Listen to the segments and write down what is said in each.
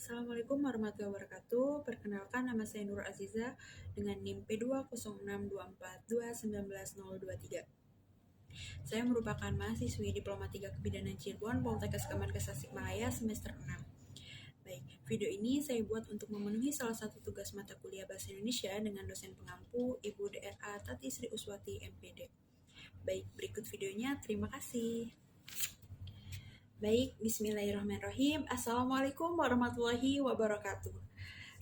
Assalamualaikum warahmatullahi wabarakatuh. Perkenalkan, nama saya Nur Aziza dengan NIM P20624219023. Saya merupakan mahasiswi Diploma 3 Kebidanan Cirebon, Poltekkes Kemenkes Tasikmalaya semester 6. Baik, video ini saya buat untuk memenuhi salah satu tugas mata kuliah Bahasa Indonesia dengan dosen pengampu Ibu DRA Tati Sri Uswati MPD. Baik, berikut videonya. Terima kasih. Baik, bismillahirrahmanirrahim. Assalamualaikum warahmatullahi wabarakatuh.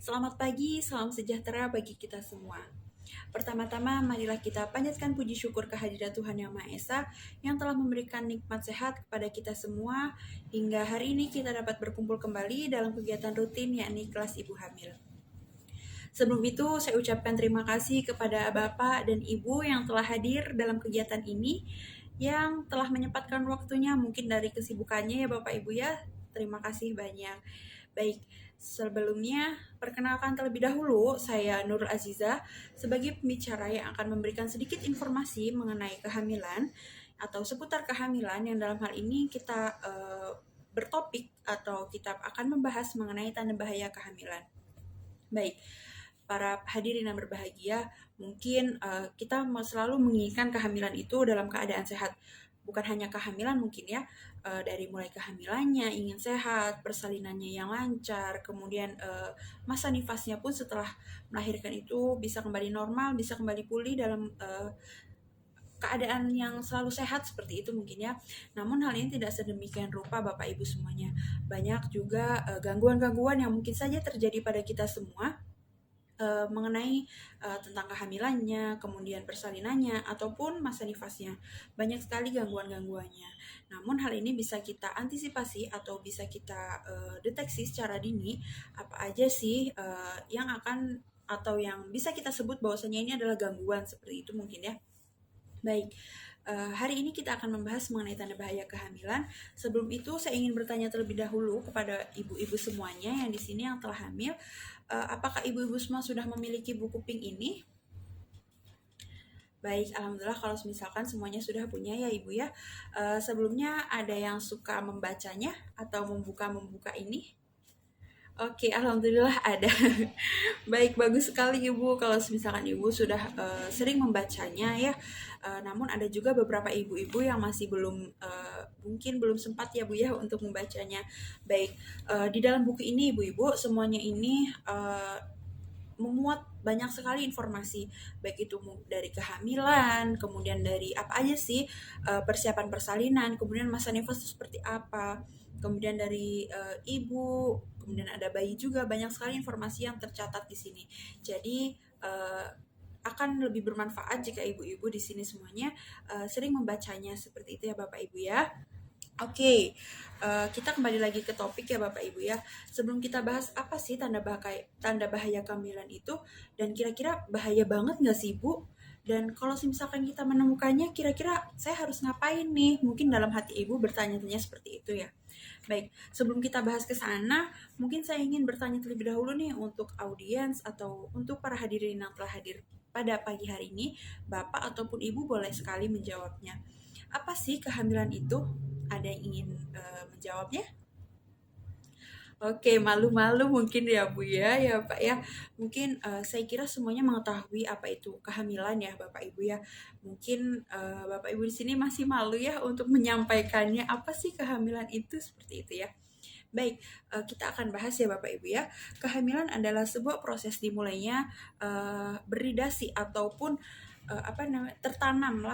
Selamat pagi, salam sejahtera bagi kita semua. Pertama-tama, marilah kita panjatkan puji syukur kehadirat Tuhan Yang Maha Esa yang telah memberikan nikmat sehat kepada kita semua hingga hari ini kita dapat berkumpul kembali dalam kegiatan rutin yakni kelas Ibu Hamil. Sebelum itu, saya ucapkan terima kasih kepada Bapak dan Ibu yang telah hadir dalam kegiatan ini, yang telah menyempatkan waktunya mungkin dari kesibukannya ya Bapak Ibu ya. Terima kasih banyak. Baik, sebelumnya perkenalkan terlebih dahulu, saya Nur Aziza sebagai pembicara yang akan memberikan sedikit informasi mengenai kehamilan atau seputar kehamilan, yang dalam hal ini kita bertopik atau kita akan membahas mengenai tanda bahaya kehamilan. Baik, para hadirin yang berbahagia, mungkin kita mau selalu menginginkan kehamilan itu dalam keadaan sehat. Bukan hanya kehamilan mungkin ya, dari mulai kehamilannya ingin sehat, persalinannya yang lancar, kemudian masa nifasnya pun setelah melahirkan itu bisa kembali normal, bisa kembali pulih dalam keadaan yang selalu sehat seperti itu mungkin ya. Namun hal ini tidak sedemikian rupa Bapak Ibu semuanya. Banyak juga gangguan-gangguan yang mungkin saja terjadi pada kita semua mengenai tentang kehamilannya, kemudian persalinannya, ataupun masa nifasnya. Banyak sekali gangguan-gangguannya. Namun hal ini bisa kita antisipasi atau bisa kita deteksi secara dini apa aja sih yang akan atau yang bisa kita sebut bahwasanya ini adalah gangguan seperti itu mungkin ya. Baik, hari ini kita akan membahas mengenai tanda bahaya kehamilan. Sebelum itu, saya ingin bertanya terlebih dahulu kepada ibu-ibu semuanya yang di sini yang telah hamil. Apakah ibu-ibu semua sudah memiliki buku pink ini? Baik, alhamdulillah kalau misalkan semuanya sudah punya ya Ibu ya. Sebelumnya ada yang suka membacanya atau membuka ini? Oke, alhamdulillah ada. Baik, bagus sekali Ibu kalau misalkan Ibu sudah sering membacanya ya. Namun ada juga beberapa ibu-ibu yang masih belum mungkin belum sempat ya Bu ya untuk membacanya. Baik, di dalam buku ini Ibu-ibu semuanya ini memuat banyak sekali informasi, baik itu dari kehamilan, kemudian dari apa aja sih persiapan persalinan, kemudian masa nifas itu seperti apa, kemudian dari ibu, kemudian ada bayi juga, banyak sekali informasi yang tercatat di sini. Jadi akan lebih bermanfaat jika ibu-ibu di sini semuanya sering membacanya seperti itu ya Bapak Ibu ya. Oke, kita kembali lagi ke topik ya Bapak Ibu ya. Sebelum kita bahas apa sih tanda bahaya kehamilan itu, dan kira-kira bahaya banget nggak sih Bu? Dan kalau misalkan kita menemukannya, kira-kira saya harus ngapain nih? Mungkin dalam hati Ibu bertanya-tanya seperti itu ya. Baik, sebelum kita bahas ke sana, mungkin saya ingin bertanya terlebih dahulu nih untuk audiens atau untuk para hadirin yang telah hadir pada pagi hari ini, Bapak ataupun Ibu boleh sekali menjawabnya. Apa sih kehamilan itu? Ada yang ingin menjawabnya? Oke, malu-malu mungkin ya Bu ya Pak ya. Mungkin saya kira semuanya mengetahui apa itu kehamilan ya Bapak Ibu ya. Mungkin Bapak Ibu di sini masih malu ya untuk menyampaikannya apa sih kehamilan itu seperti itu ya. Baik, kita akan bahas ya Bapak Ibu ya. Kehamilan adalah sebuah proses dimulainya beridasi ataupun tertanam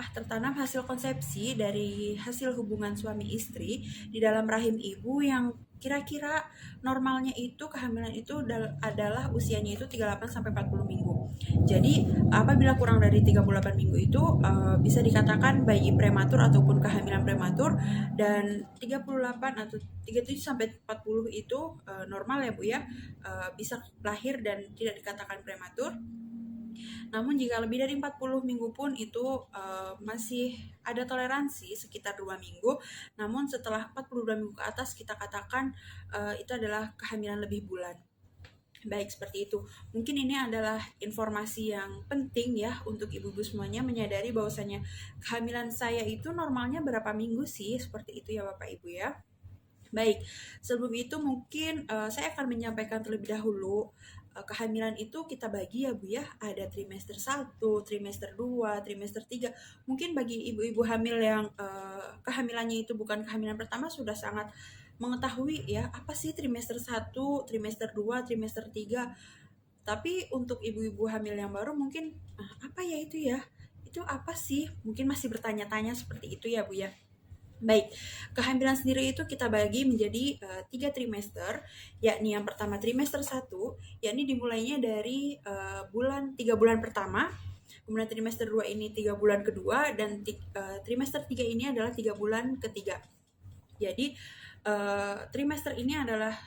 hasil konsepsi dari hasil hubungan suami istri di dalam rahim ibu, yang kira-kira normalnya itu kehamilan itu adalah usianya itu 38 sampai 40 minggu. Jadi apabila kurang dari 38 minggu itu bisa dikatakan bayi prematur ataupun kehamilan prematur, dan 38 atau 37 sampai 40 itu normal ya Bu ya, bisa lahir dan tidak dikatakan prematur. Namun jika lebih dari 40 minggu pun itu masih ada toleransi sekitar 2 minggu. Namun setelah 42 minggu ke atas kita katakan itu adalah kehamilan lebih bulan. Baik, seperti itu. Mungkin ini adalah informasi yang penting ya untuk ibu-ibu semuanya menyadari bahwasanya kehamilan saya itu normalnya berapa minggu sih, seperti itu ya Bapak Ibu ya. Baik, sebelum itu mungkin saya akan menyampaikan terlebih dahulu kehamilan itu kita bagi ya Bu ya, ada trimester 1, trimester 2, trimester 3. Mungkin bagi ibu-ibu hamil yang kehamilannya itu bukan kehamilan pertama sudah sangat mengetahui ya, apa sih trimester 1, trimester 2, trimester 3. Tapi untuk ibu-ibu hamil yang baru mungkin apa ya itu ya? Itu apa sih? Mungkin masih bertanya-tanya seperti itu ya Bu ya. Baik, kehamilan sendiri itu kita bagi menjadi 3 trimester, yakni yang pertama trimester 1, yakni dimulainya dari 3 bulan pertama, kemudian trimester 2 ini 3 bulan kedua, dan trimester 3 ini adalah 3 bulan ketiga. Jadi trimester ini adalah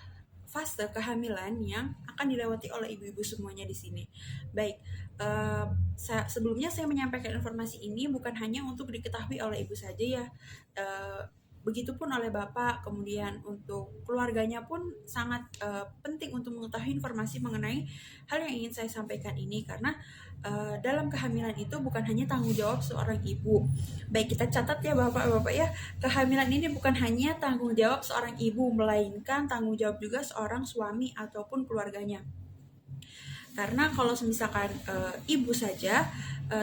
fase kehamilan yang akan dilewati oleh ibu-ibu semuanya di sini. Baik, sebelumnya saya menyampaikan informasi ini bukan hanya untuk diketahui oleh ibu saja ya, begitupun oleh bapak, kemudian untuk keluarganya pun sangat penting untuk mengetahui informasi mengenai hal yang ingin saya sampaikan ini, karena dalam kehamilan itu bukan hanya tanggung jawab seorang ibu. Baik, kita catat ya bapak-bapak ya, kehamilan ini bukan hanya tanggung jawab seorang ibu, melainkan tanggung jawab juga seorang suami ataupun keluarganya. Karena kalau misalkan ibu saja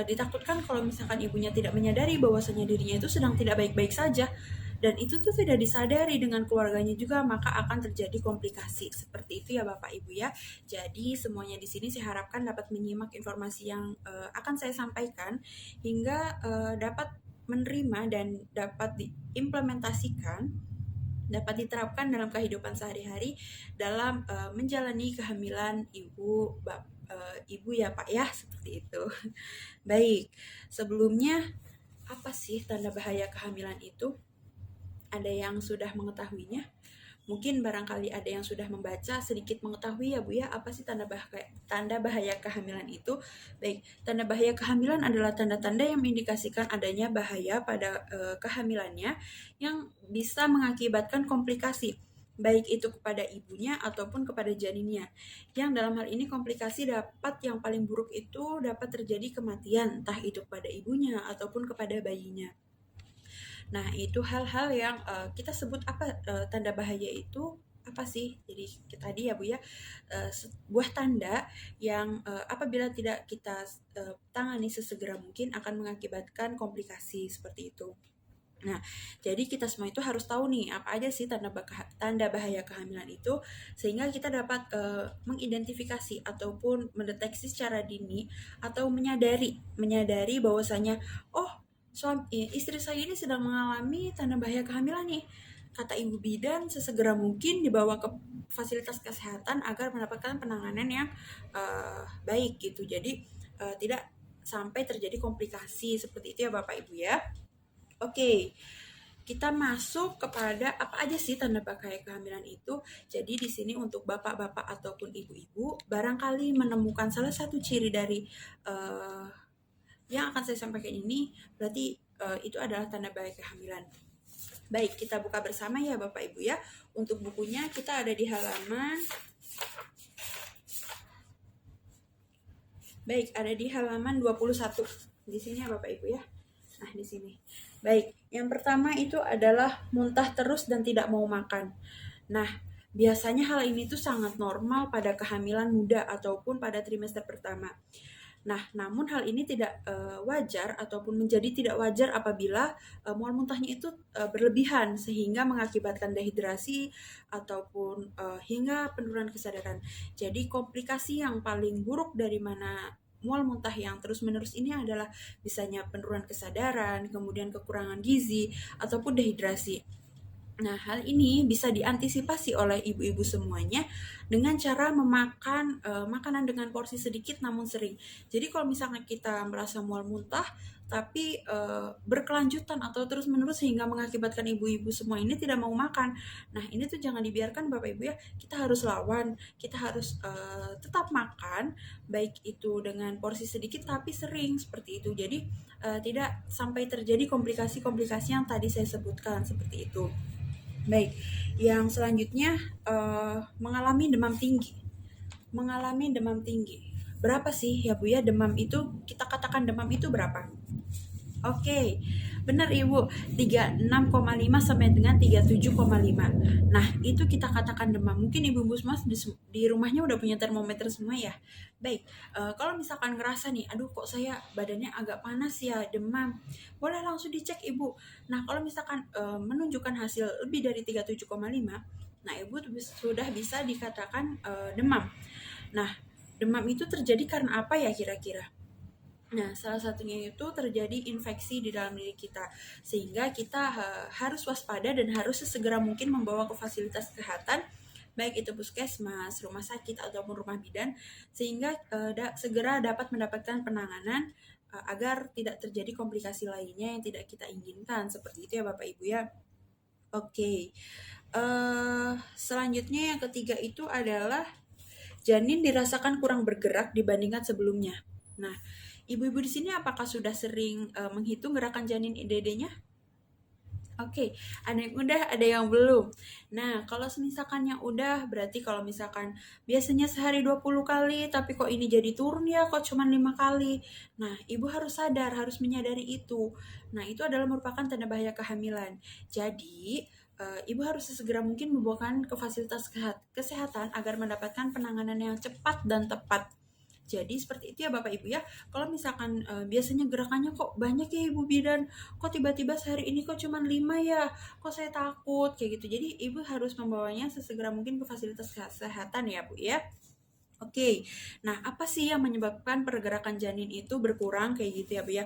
ditakutkan kalau misalkan ibunya tidak menyadari bahwasanya dirinya itu sedang tidak baik-baik saja, dan itu tuh tidak disadari dengan keluarganya juga, maka akan terjadi komplikasi seperti itu ya Bapak Ibu ya. Jadi semuanya di sini saya harapkan dapat menyimak informasi yang akan saya sampaikan hingga dapat menerima dan dapat diimplementasikan, dapat diterapkan dalam kehidupan sehari-hari dalam menjalani kehamilan ibu ya Pak ya, seperti itu. Baik, sebelumnya apa sih tanda bahaya kehamilan itu? Ada yang sudah mengetahuinya? Mungkin barangkali ada yang sudah membaca sedikit mengetahui ya Bu ya, apa sih tanda bahaya kehamilan itu? Baik, tanda bahaya kehamilan adalah tanda-tanda yang mengindikasikan adanya bahaya pada kehamilannya yang bisa mengakibatkan komplikasi, baik itu kepada ibunya ataupun kepada janinnya. Yang dalam hal ini komplikasi yang paling buruk itu dapat terjadi kematian, entah itu kepada ibunya ataupun kepada bayinya. Nah, itu hal-hal yang kita sebut tanda bahaya itu apa sih? Jadi tadi ya Bu ya, sebuah tanda yang apabila tidak kita tangani sesegera mungkin akan mengakibatkan komplikasi seperti itu. Nah, jadi kita semua itu harus tahu nih apa aja sih tanda bahaya kehamilan itu, sehingga kita dapat mengidentifikasi ataupun mendeteksi secara dini atau menyadari bahwasanya istri saya ini sedang mengalami tanda bahaya kehamilan nih. Kata ibu bidan sesegera mungkin dibawa ke fasilitas kesehatan agar mendapatkan penanganan yang baik gitu. Jadi tidak sampai terjadi komplikasi seperti itu ya Bapak Ibu ya. Oke, kita masuk kepada apa aja sih tanda bahaya kehamilan itu. Jadi di sini untuk bapak-bapak ataupun ibu-ibu barangkali menemukan salah satu ciri dari yang akan saya sampaikan ini, berarti itu adalah tanda bahaya kehamilan. Baik, kita buka bersama ya Bapak Ibu ya. Untuk bukunya kita ada di halaman Baik, ada di halaman 21. Di sini ya Bapak Ibu ya. Nah, di sini. Baik, yang pertama itu adalah muntah terus dan tidak mau makan. Nah, biasanya hal ini tuh sangat normal pada kehamilan muda ataupun pada trimester pertama. Nah, namun hal ini tidak wajar ataupun menjadi tidak wajar apabila mual muntahnya itu berlebihan sehingga mengakibatkan dehidrasi ataupun hingga penurunan kesadaran. Jadi komplikasi yang paling buruk dari mana mual muntah yang terus-menerus ini adalah bisanya penurunan kesadaran, kemudian kekurangan gizi ataupun dehidrasi. Nah, hal ini bisa diantisipasi oleh ibu-ibu semuanya dengan cara memakan makanan dengan porsi sedikit namun sering. Jadi kalau misalnya kita merasa mual muntah tapi berkelanjutan atau terus-menerus sehingga mengakibatkan ibu-ibu semua ini tidak mau makan. Nah, ini tuh jangan dibiarkan Bapak Ibu ya. Kita harus lawan, kita harus tetap makan, baik itu dengan porsi sedikit tapi sering seperti itu. Jadi tidak sampai terjadi komplikasi-komplikasi yang tadi saya sebutkan seperti itu. Baik, yang selanjutnya mengalami demam tinggi. Mengalami demam tinggi. Berapa sih ya Bu ya demam itu? Kita katakan demam itu berapa? Oke, Benar Ibu, 36,5 sampai dengan 37,5. Nah, itu kita katakan demam. Mungkin Ibu-ibu semua di rumahnya udah punya termometer semua ya. Baik, kalau misalkan ngerasa nih, aduh kok saya badannya agak panas ya, demam, boleh langsung dicek Ibu. Nah, kalau misalkan menunjukkan hasil lebih dari 37,5, nah Ibu sudah bisa dikatakan demam. Nah, demam itu terjadi karena apa ya kira-kira? Nah, salah satunya itu terjadi infeksi di dalam diri kita, sehingga kita harus waspada dan harus sesegera mungkin membawa ke fasilitas kesehatan, baik itu puskesmas, rumah sakit, ataupun rumah bidan, sehingga segera dapat mendapatkan penanganan agar tidak terjadi komplikasi lainnya yang tidak kita inginkan. Seperti itu ya Bapak Ibu ya. Oke, selanjutnya yang ketiga itu adalah janin dirasakan kurang bergerak dibandingkan sebelumnya. Nah, ibu-ibu di sini apakah sudah sering menghitung gerakan janin dedenya? Oke, ada yang udah, ada yang belum. Nah, kalau misalkan yang udah, berarti kalau misalkan biasanya sehari 20 kali, tapi kok ini jadi turun ya, kok cuma 5 kali. Nah, ibu harus sadar, harus menyadari itu. Nah, itu adalah merupakan tanda bahaya kehamilan. Jadi, ibu harus sesegera mungkin membawakan ke fasilitas kesehatan agar mendapatkan penanganan yang cepat dan tepat. Jadi seperti itu ya Bapak Ibu ya. Kalau misalkan biasanya gerakannya kok banyak ya Ibu bidan, kok tiba-tiba sehari ini kok cuma 5 ya, kok saya takut kayak gitu. Jadi Ibu harus membawanya sesegera mungkin ke fasilitas kesehatan ya Bu ya. Oke, nah apa sih yang menyebabkan pergerakan janin itu berkurang kayak gitu ya Bu ya.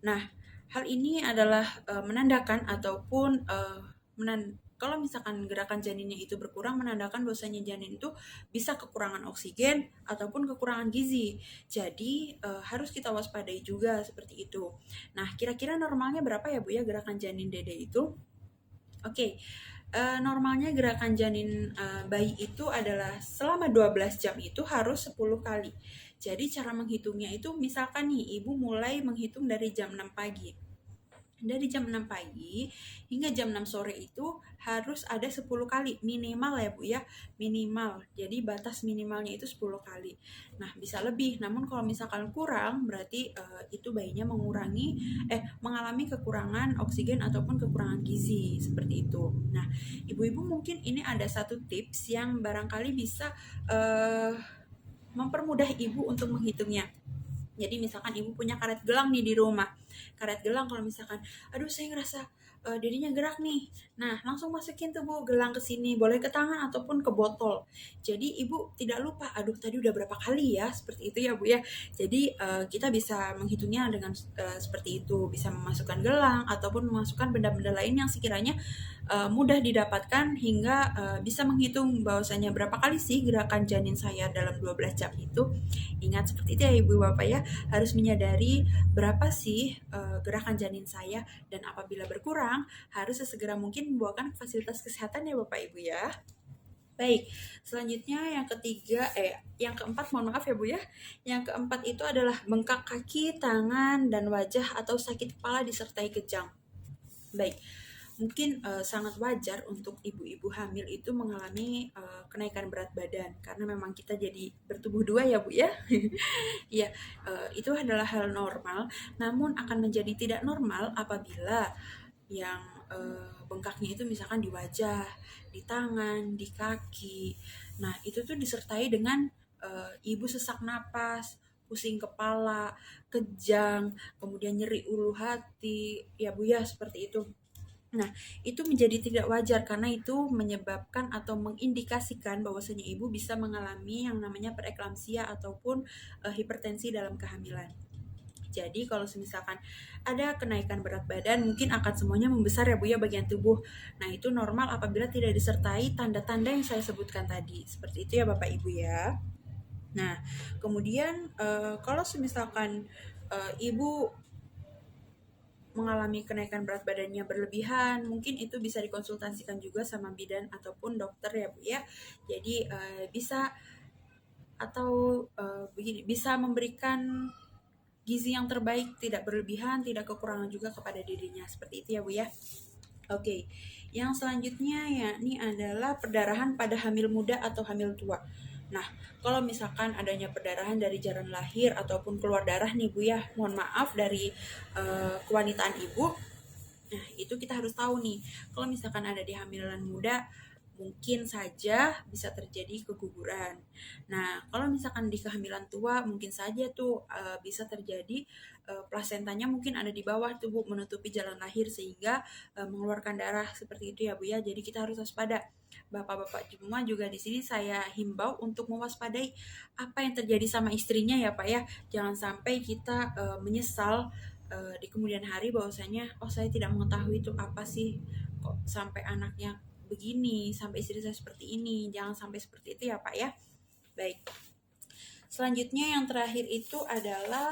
Nah, hal ini adalah menandakan ataupun kalau misalkan gerakan janinnya itu berkurang, menandakan bahwasanya janin itu bisa kekurangan oksigen ataupun kekurangan gizi. Jadi harus kita waspadai juga seperti itu. Nah, kira-kira normalnya berapa ya Bu ya gerakan janin dede itu? Oke, normalnya gerakan janin bayi itu adalah selama 12 jam itu harus 10 kali. Jadi cara menghitungnya itu misalkan nih ibu mulai menghitung dari jam 6 pagi. Dari jam 6 pagi hingga jam 6 sore itu harus ada 10 kali minimal ya Bu ya, minimal. Jadi batas minimalnya itu 10 kali. Nah, bisa lebih. Namun kalau misalkan kurang berarti itu bayinya mengalami kekurangan oksigen ataupun kekurangan gizi seperti itu. Nah, ibu-ibu mungkin ini ada satu tips yang barangkali bisa mempermudah ibu untuk menghitungnya. Jadi misalkan ibu punya karet gelang nih di rumah. Karet gelang kalau misalkan, aduh saya ngerasa dirinya gerak nih. Nah, langsung masukin tuh Bu gelang ke sini, boleh ke tangan ataupun ke botol. Jadi ibu tidak lupa, aduh tadi udah berapa kali ya, seperti itu ya Bu ya. Jadi kita bisa menghitungnya dengan seperti itu, bisa memasukkan gelang ataupun memasukkan benda-benda lain yang sekiranya mudah didapatkan hingga bisa menghitung bahwasanya berapa kali sih gerakan janin saya dalam 12 jam itu. Ingat seperti itu ya Ibu Bapak ya, harus menyadari berapa sih gerakan janin saya, dan apabila berkurang harus sesegera mungkin membawakan fasilitas kesehatan ya Bapak Ibu ya. Baik, selanjutnya yang keempat, mohon maaf ya Bu ya. Yang keempat itu adalah bengkak kaki, tangan, dan wajah atau sakit kepala disertai kejang. Baik, mungkin sangat wajar untuk ibu-ibu hamil itu mengalami kenaikan berat badan karena memang kita jadi bertubuh dua ya Bu ya. Iya, itu adalah hal normal, namun akan menjadi tidak normal apabila yang bengkaknya itu misalkan di wajah, di tangan, di kaki. Nah, itu tuh disertai dengan ibu sesak napas, pusing kepala, kejang, kemudian nyeri ulu hati, ya Bu ya, seperti itu. Nah, itu menjadi tidak wajar karena itu menyebabkan atau mengindikasikan bahwasanya ibu bisa mengalami yang namanya preeklamsia ataupun hipertensi dalam kehamilan. Jadi kalau misalkan ada kenaikan berat badan, mungkin akan semuanya membesar ya Bu ya bagian tubuh. Nah, itu normal apabila tidak disertai tanda-tanda yang saya sebutkan tadi. Seperti itu ya Bapak Ibu ya. Nah, kemudian kalau misalkan ibu mengalami kenaikan berat badannya berlebihan, mungkin itu bisa dikonsultasikan juga sama bidan ataupun dokter ya Bu ya. Jadi bisa memberikan gizi yang terbaik, tidak berlebihan, tidak kekurangan juga kepada dirinya. Seperti itu ya Bu ya. Oke, yang selanjutnya yakni adalah perdarahan pada hamil muda atau hamil tua. Nah, kalau misalkan adanya perdarahan dari jalan lahir ataupun keluar darah nih Bu ya, mohon maaf dari kewanitaan ibu, Nah, itu kita harus tahu nih, kalau misalkan ada di hamilan muda, mungkin saja bisa terjadi keguguran. Nah, kalau misalkan di kehamilan tua, mungkin saja tuh bisa terjadi plasentanya mungkin ada di bawah tuh Bu, menutupi jalan lahir sehingga mengeluarkan darah seperti itu ya Bu ya. Jadi kita harus waspada. Bapak-bapak semua juga di sini saya himbau untuk mewaspadai apa yang terjadi sama istrinya ya Pak ya. Jangan sampai kita menyesal di kemudian hari bahwasanya saya tidak mengetahui itu apa sih kok sampai anaknya begini, sampai istri saya seperti ini. Jangan sampai seperti itu ya Pak ya. Baik. Selanjutnya yang terakhir itu adalah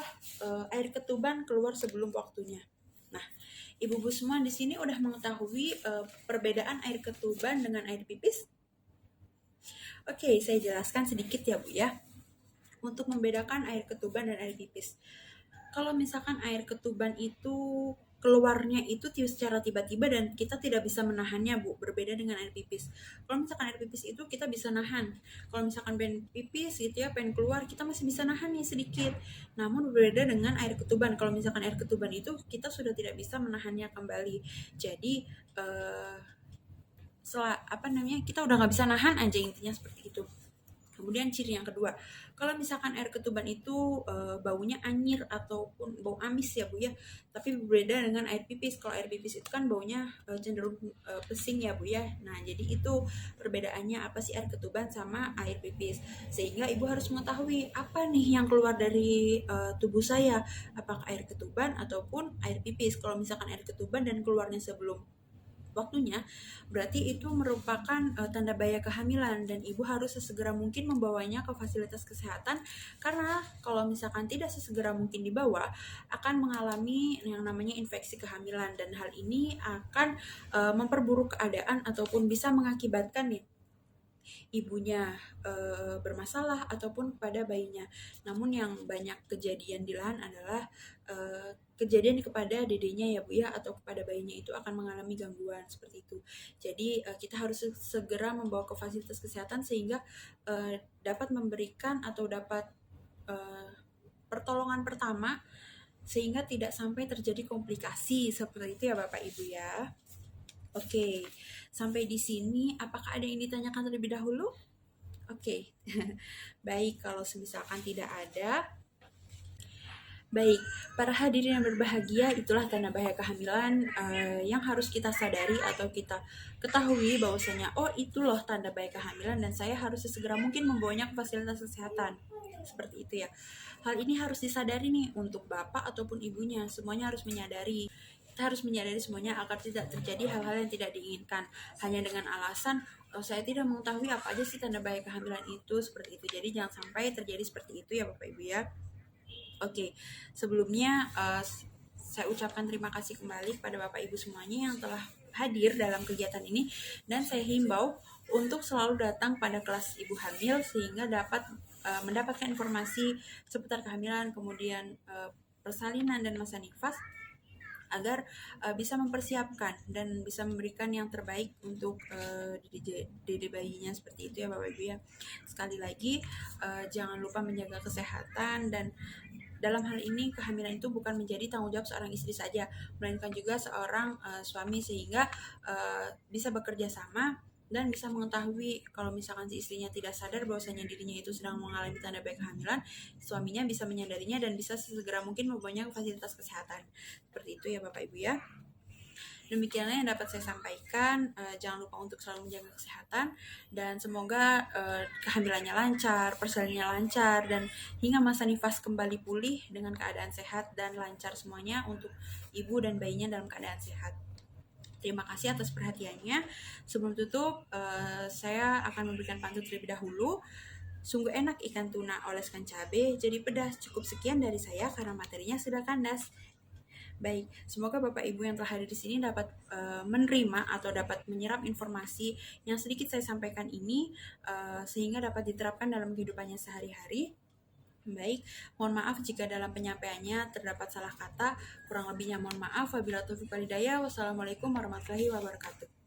air ketuban keluar sebelum waktunya. Nah, ibu-ibu semua di sini udah mengetahui perbedaan air ketuban dengan air pipis? Oke, saya jelaskan sedikit ya Bu ya. Untuk membedakan air ketuban dan air pipis. Kalau misalkan air ketuban itu keluarnya itu secara tiba-tiba dan kita tidak bisa menahannya Bu, berbeda dengan air pipis. Kalau misalkan air pipis itu kita bisa nahan. Kalau misalkan pengen pipis gitu ya, pengen keluar, kita masih bisa nahan nih sedikit. Namun berbeda dengan air ketuban. Kalau misalkan air ketuban itu kita sudah tidak bisa menahannya kembali. Jadi kita udah nggak bisa nahan aja, intinya seperti itu. Kemudian ciri yang kedua, kalau misalkan air ketuban itu baunya anyir ataupun bau amis ya Bu ya, tapi berbeda dengan air pipis. Kalau air pipis itu kan baunya cenderung pesing ya Bu ya. Nah, jadi itu perbedaannya apa sih air ketuban sama air pipis. Sehingga Ibu harus mengetahui apa nih yang keluar dari tubuh saya, apakah air ketuban ataupun air pipis. Kalau misalkan air ketuban dan keluarnya sebelum waktunya, berarti itu merupakan tanda bahaya kehamilan dan ibu harus sesegera mungkin membawanya ke fasilitas kesehatan, karena kalau misalkan tidak sesegera mungkin dibawa akan mengalami yang namanya infeksi kehamilan dan hal ini akan memperburuk keadaan ataupun bisa mengakibatkan nih ibunya bermasalah ataupun pada bayinya. Namun yang banyak kejadian di lahan adalah kejadian kepada dedenya ya Bu ya, atau kepada bayinya itu akan mengalami gangguan seperti itu. Jadi kita harus segera membawa ke fasilitas kesehatan sehingga dapat memberikan atau dapat pertolongan pertama sehingga tidak sampai terjadi komplikasi seperti itu ya Bapak Ibu ya. Oke, sampai di sini apakah ada yang ditanyakan terlebih dahulu? Oke. Baik, kalau misalkan tidak ada. Baik, para hadirin yang berbahagia, itulah tanda bahaya kehamilan yang harus kita sadari atau kita ketahui bahwasanya itu loh tanda bahaya kehamilan dan saya harus sesegera mungkin membawanya ke fasilitas kesehatan. Seperti itu ya. Hal ini harus disadari nih untuk bapak ataupun ibunya, semuanya harus menyadari. Kita harus menyadari semuanya agar tidak terjadi hal-hal yang tidak diinginkan hanya dengan alasan saya tidak mengetahui apa aja sih tanda bahaya kehamilan itu, seperti itu. Jadi jangan sampai terjadi seperti itu ya Bapak Ibu ya. Oke, sebelumnya saya ucapkan terima kasih kembali kepada Bapak Ibu semuanya yang telah hadir dalam kegiatan ini, dan saya himbau untuk selalu datang pada kelas ibu hamil sehingga dapat mendapatkan informasi seputar kehamilan, kemudian persalinan dan masa nifas, agar bisa mempersiapkan dan bisa memberikan yang terbaik untuk dede bayinya, seperti itu ya Bapak Ibu ya. Sekali lagi jangan lupa menjaga kesehatan, dan dalam hal ini kehamilan itu bukan menjadi tanggung jawab seorang istri saja, melainkan juga seorang suami, sehingga bisa bekerja sama dan bisa mengetahui kalau misalkan si istrinya tidak sadar bahwasanya dirinya itu sedang mengalami tanda bahaya kehamilan, suaminya bisa menyadarinya dan bisa sesegera mungkin membawanya ke fasilitas kesehatan. Seperti itu ya Bapak Ibu ya. Demikianlah yang dapat saya sampaikan. Jangan lupa untuk selalu menjaga kesehatan dan semoga kehamilannya lancar, persalinannya lancar, dan hingga masa nifas kembali pulih dengan keadaan sehat dan lancar semuanya untuk ibu dan bayinya dalam keadaan sehat. Terima kasih atas perhatiannya. Sebelum tutup, saya akan memberikan pantun terlebih dahulu. Sungguh enak ikan tuna oleskan cabai jadi pedas. Cukup sekian dari saya karena materinya sudah kandas. Baik, semoga Bapak Ibu yang telah hadir di sini dapat menerima atau dapat menyerap informasi yang sedikit saya sampaikan ini sehingga dapat diterapkan dalam kehidupannya sehari-hari. Baik, mohon maaf jika dalam penyampaiannya terdapat salah kata. Kurang lebihnya mohon maaf. Wabillahi taufiq wal hidayah. Wassalamualaikum warahmatullahi wabarakatuh.